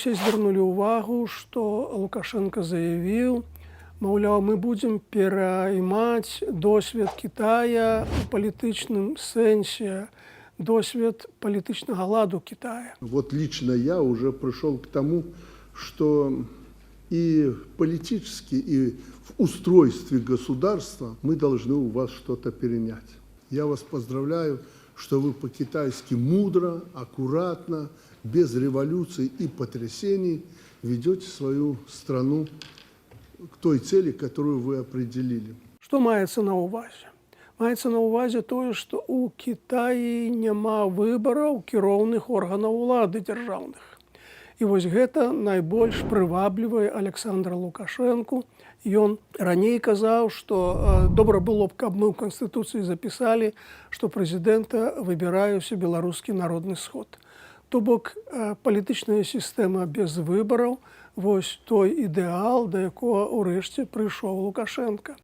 Все звярнулі ўвагу, што Лукашенко заявіў, маўляў, мы будзем пераймаць досвед Китая у палітычным сэнсе, досвед палітычнага ладу Китая. Вот лично я уже пришел к тому, что и политически, и в устройстве государства мы должны у вас что-то перенять. Я вас поздравляю, что вы по-китайски мудро, аккуратно, без революций и потрясений ведете свою страну к той цели, которую вы определили. Што маецца на ўвазе? Маецца на ўвазе тое, што ў Кітаі няма выбараў кіроўных органаў улады дзяржаўных. І вось гэта найбольш прываблівае Александра Лукашэнку. Ён раней казаў, што добра было б, каб мы ў Канстытуцыі запісалі, што прэзідэнта выбірае ўсе беларускі народны сход. То бок палітычная сістэма без выбараў, вось той ідэал, да якога ўрэшце прыйшоў Лукашенко.